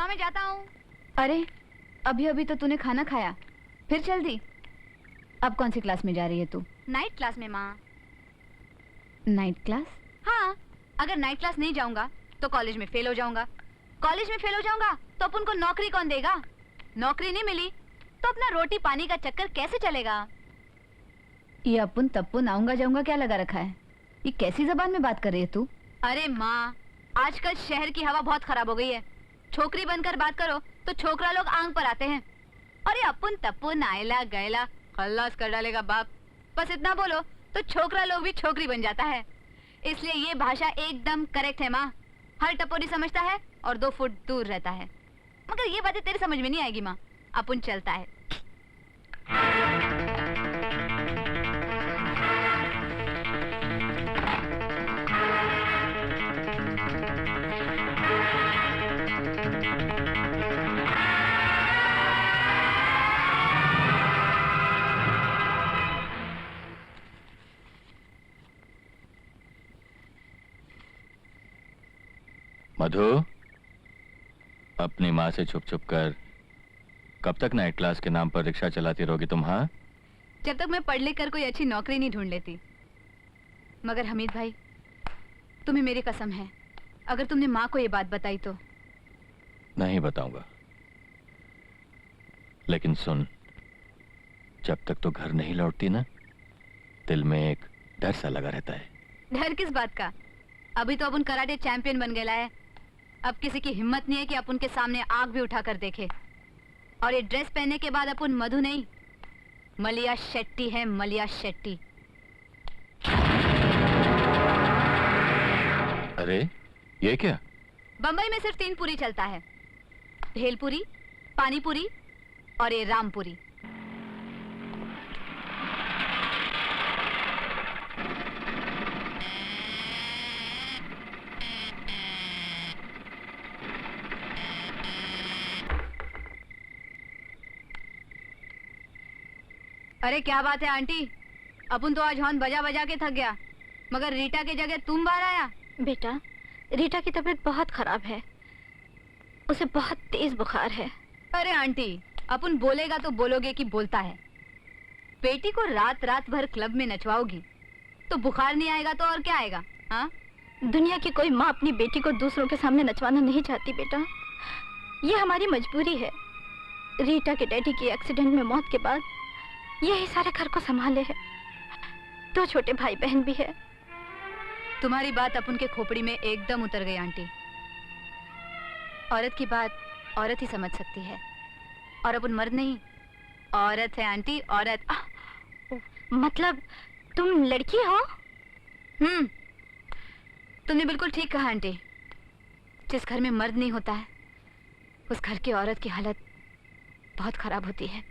माँ मैं जाता हूँ। अरे अभी अभी तो तूने खाना खाया, फिर चल दी। अब कौन सी क्लास में जा रही है तू? नाइट क्लास में माँ। Night class? हाँ, अगर नाइट क्लास नहीं जाऊंगा तो कॉलेज में फेल हो जाऊंगा। कॉलेज में फेल हो जाऊंगा तो अपन को नौकरी कौन देगा? नौकरी नहीं मिली तो अपना रोटी पानी का चक्कर कैसे चलेगा? ये अपुन तपुन आऊंगा जाऊंगा क्या लगा रखा है? ये कैसी जबान में बात कर रही है तू? अरे माँ, आजकल शहर की हवा बहुत खराब हो गई है। छोकरी बनकर बात करो तो छोकरा लोग आंख पर आते हैं। और ये अपुन तपुन आयला गैला खल्लास कर डालेगा बाप। बस इतना बोलो तो छोकरा लोग भी छोकरी बन जाता है। इसलिए ये भाषा एकदम करेक्ट है माँ। हर टपोरी समझता है और 2 फुट दूर रहता है। मगर ये बातें तेरे समझ में नहीं आएगी माँ। अपुन चलता है। मधु, अपनी माँ से छुप छुप कर कब तक नाइट क्लास के नाम पर रिक्शा चलाती रहोगी तुम? हाँ, जब तक मैं पढ़ लिख कर कोई अच्छी नौकरी नहीं ढूंढ लेती। मगर हमीद भाई, तुम्हें मेरी कसम है, अगर तुमने माँ को ये बात बताई तो। नहीं बताऊंगा, लेकिन सुन, जब तक तो घर नहीं लौटती ना, दिल में एक डर सा लगा रहता है। डर किस बात का? अभी तो अपन कराटे चैंपियन बन गया है। अब किसी की हिम्मत नहीं है कि अपन के सामने आग भी उठा कर देखे। और ये ड्रेस पहनने के बाद अपन मधु नहीं, मलिया शेट्टी है, मलिया शेट्टी। अरे ये क्या? बंबई में सिर्फ 3 पूरी चलता है, भेलपुरी, पानीपुरी और ये रामपुरी। अरे क्या बात है आंटी, अपन तो आज हॉर्न बजा बजा के थक गया, मगर रीटा की जगह तुम बाहर आया। बेटा, रीटा की तबीयत बहुत खराब है, उसे बहुत तेज बुखार है। अरे आंटी, अपन बोलेगा तो बोलोगे कि बोलता है। बेटी को रात रात भर क्लब में नचवाओगी तो बुखार नहीं आएगा तो और क्या आएगा? हाँ, दुनिया की कोई माँ अपनी बेटी को दूसरों के सामने नचवाना नहीं चाहती बेटा, ये हमारी मजबूरी है। रीटा के डैडी की एक्सीडेंट में मौत के बाद यही सारे घर को संभाले है। 2 छोटे भाई बहन भी है। तुम्हारी बात अपन के खोपड़ी में एकदम उतर गई आंटी। औरत की बात औरत ही समझ सकती है, और अपन मर्द नहीं, औरत है आंटी, औरत। मतलब तुम लड़की हो? तुमने बिल्कुल ठीक कहा आंटी। जिस घर में मर्द नहीं होता है उस घर की औरत की हालत बहुत खराब होती है।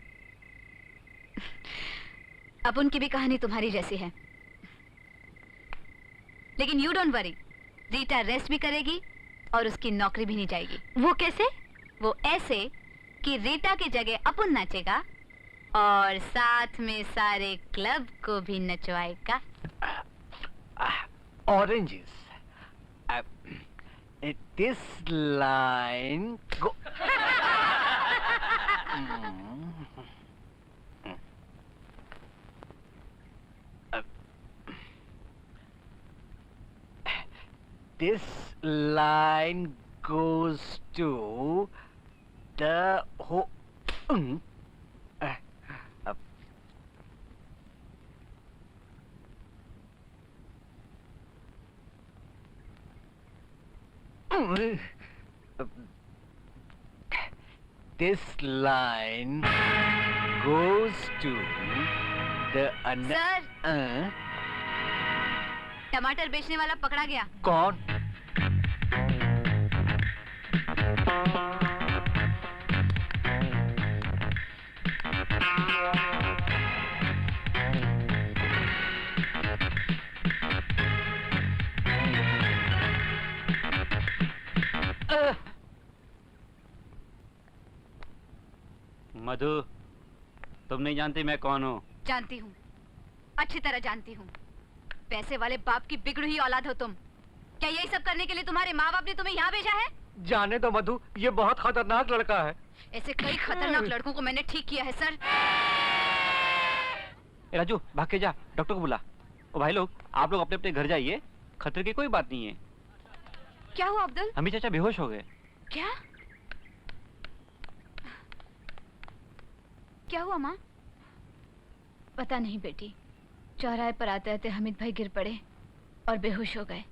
अब उनकी भी कहानी तुम्हारी जैसी है, लेकिन you don't worry, Rita rest भी करेगी और उसकी नौकरी भी नहीं जाएगी। वो कैसे? वो ऐसे कि रीटा की जगह अपन नाचेगा और साथ में सारे क्लब को भी नचवाएगा। Oranges. This line go. This line goes to the whole. This line goes to the sir, टमाटर बेचने वाला पकड़ा गया। कौन? मधु, तुम नहीं जानती मैं कौन हूँ? जानती हूँ, अच्छी तरह जानती हूँ। पैसे वाले बाप की बिगड़ी हुई औलाद हो तुम। क्या यही सब करने के लिए तुम्हारे माँ बाप ने तुम्हें यहाँ भेजा है? जाने दो मधु, ये बहुत खतरनाक लड़का है। ऐसे कई खतरनाक लड़कों को मैंने ठीक किया है सर। ए राजू, भाग के जा, डॉक्टर को बुला। ओ भाई लोग, आप लोग अपने अपने घर जाइए, खतरे की कोई बात नहीं है। क्या हुआ अब्दुल? अम्मी चाचा बेहोश हो गए। क्या? क्या हुआ माँ? पता नहीं बेटी, चौराहे पर आते आते हमीद भाई गिर पड़े और बेहोश हो गए।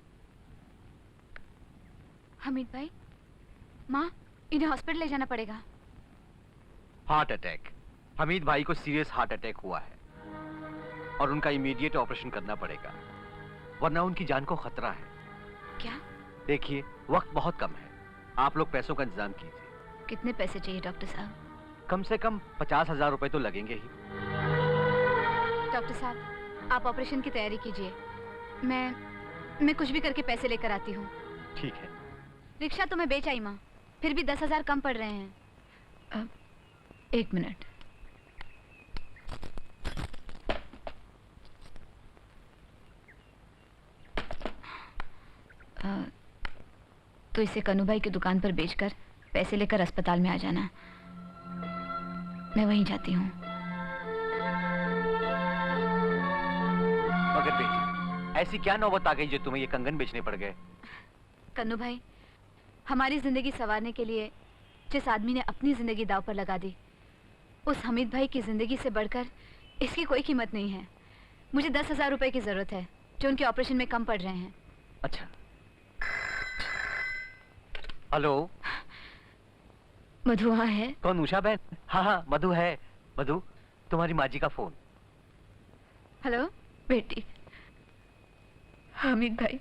हमीद भाई? माँ, इन्हें हॉस्पिटल ले जाना पड़ेगा। Heart attack. हमीद भाई को सीरियस हार्ट अटैक हुआ है और उनका इमीडिएट ऑपरेशन करना पड़ेगा, वरना उनकी जान को खतरा है। क्या? देखिए, वक्त बहुत कम है, आप लोग पैसों का इंतजाम कीजिए। कितने पैसे चाहिए डॉक्टर साहब? कम से कम 50,000 रुपए तो लगेंगे ही। डॉक्टर साहब, आप ऑपरेशन की तैयारी कीजिए। मैं कुछ भी करके पैसे लेकर आती हूँ। ठीक है। रिक्शा तो मैं बेच आई माँ, फिर भी 10,000 कम पड़ रहे हैं। एक मिनट। तो इसे कन्नू भाई की दुकान पर बेचकर पैसे लेकर अस्पताल में आ जाना। मैं वहीं जाती हूँ। मगर बेटी, ऐसी क्या नौबत आ गई जो तुम्हें ये कंगन बेचने पड़ गए? कन्नू भाई, हमारी जिंदगी संवारने के लिए जिस आदमी ने अपनी जिंदगी दांव पर लगा दी, उस हमीद भाई की जिंदगी से बढ़कर इसकी कोई कीमत नहीं है। मुझे 10,000 रुपए की जरूरत है जो उनके ऑपरेशन में कम पड़ रहे हैं। अच्छा। हेलो, मधु वहाँ है? कौन? उषा बहन? हाँ हाँ, मधु है। मधु, तुम्हारी माँ जी का फोन। हेलो बेटी, हमीद भाई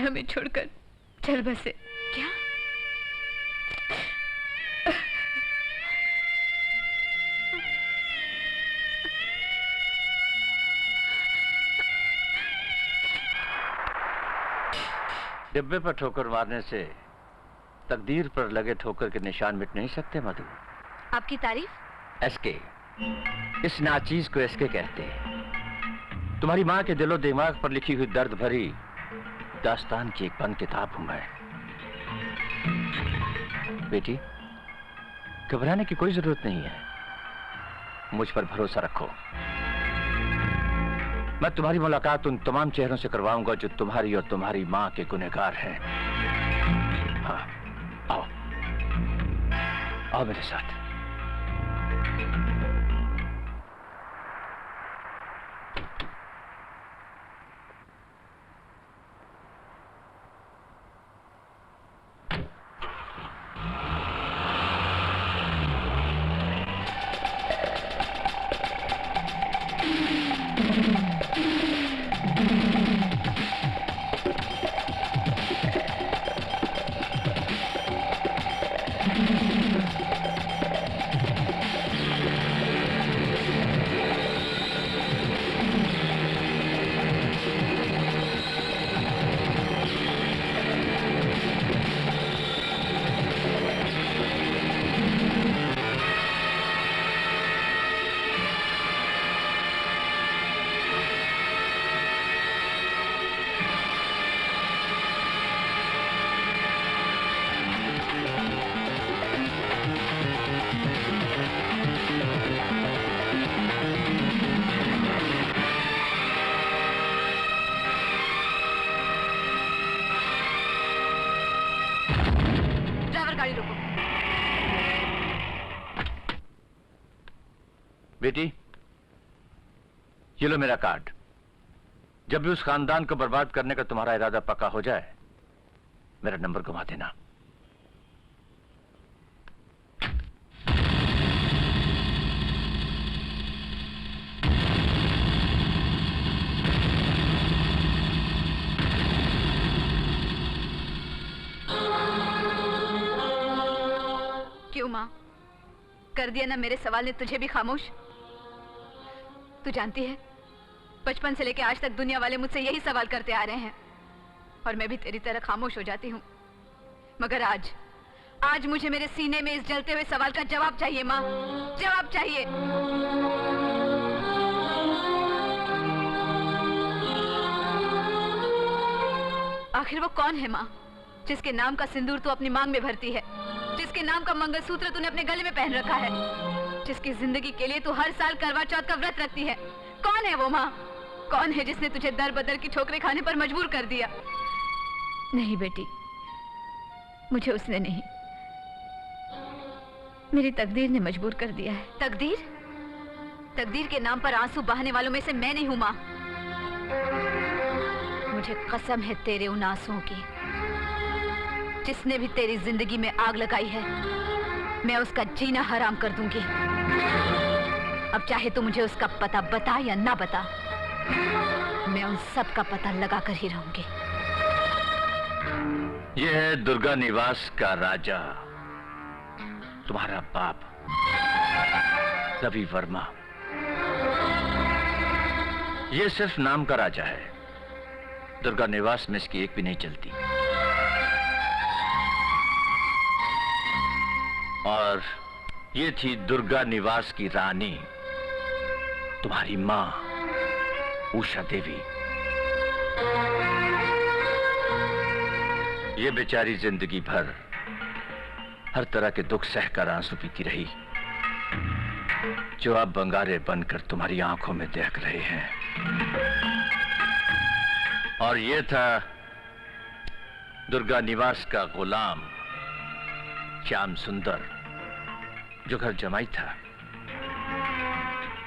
हमें छोड़कर चल बसे। क्या? डिब्बे पर ठोकर मारने से तकदीर पर लगे ठोकर के निशान मिट नहीं सकते मधु। आपकी तारीफ? एसके, इस नाचीज को एसके कहते हैं। तुम्हारी माँ के दिलो दिमाग पर लिखी हुई दर्द भरी दास्तान की एक बंद किताब हूं मैं। बेटी, घबराने की कोई जरूरत नहीं है, मुझ पर भरोसा रखो। मैं तुम्हारी मुलाकात उन तमाम चेहरों से करवाऊंगा जो तुम्हारी और तुम्हारी माँ के गुनहगार हैं। हाँ, आओ आओ मेरे साथ। बेटी, ये लो मेरा कार्ड। जब भी उस खानदान को बर्बाद करने का तुम्हारा इरादा पक्का हो जाए, मेरा नंबर घुमा देना। क्यों माँ, कर दिया ना मेरे सवाल ने तुझे भी खामोश? तू जानती है, बचपन से लेकर आज तक दुनिया वाले मुझसे यही सवाल करते आ रहे हैं और मैं भी तेरी तरह खामोश हो जाती हूँ। मगर आज मुझे मेरे सीने में इस जलते हुए सवाल का जवाब चाहिए माँ, जवाब चाहिए। आखिर वो कौन है माँ जिसके नाम का सिंदूर तू अपनी मांग में भरती है, जिसके नाम का मंगलसूत्र तूने अपने गले में पहन रखा है, जिसकी जिंदगी के लिए तू हर साल करवा चौथ का व्रत रखती है, कौन है वो माँ? कौन है जिसने तुझे दर बदर की ठोकरें खाने पर मजबूर कर दिया? नहीं बेटी, मुझे उसने नहीं, मेरी तकदीर ने मजबूर कर दिया है। तकदीर? तकदीर के नाम पर आंसू बहाने वालों में से मैं नहीं हूं माँ। मुझे कसम है तेरे उन आंसुओं की। जिसने भी तेरी जिंदगी में आग लगाई है, मैं उसका जीना हराम कर दूंगी। अब चाहे तो मुझे उसका पता बता या ना बता, मैं उन सब का पता लगा कर ही रहूंगी। यह है दुर्गा निवास का राजा, तुम्हारा बाप रवि वर्मा। यह सिर्फ नाम का राजा है, दुर्गा निवास में इसकी एक भी नहीं चलती। और ये थी दुर्गा निवास की रानी, तुम्हारी मां उषा देवी। ये बेचारी जिंदगी भर हर तरह के दुख सहकर आंसू पीती रही, जो अब बंगारे बनकर तुम्हारी आंखों में देख रहे हैं। और ये था दुर्गा निवास का गुलाम श्याम सुंदर, जो घर जमाई था।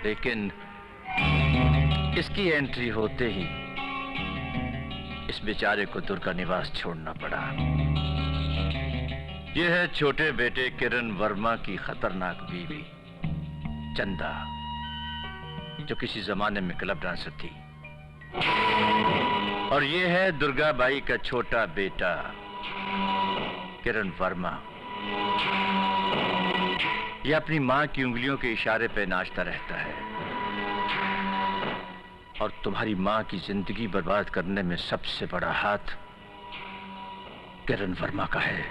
लेकिन इसकी एंट्री होते ही इस बेचारे को दुर्गा निवास छोड़ना पड़ा। यह है छोटे बेटे किरण वर्मा की खतरनाक बीवी चंदा, जो किसी जमाने में क्लब डांसर थी। और यह है दुर्गा बाई का छोटा बेटा किरण वर्मा। यह अपनी मां की उंगलियों के इशारे पे नाचता रहता है और तुम्हारी मां की जिंदगी बर्बाद करने में सबसे बड़ा हाथ किरण वर्मा का है।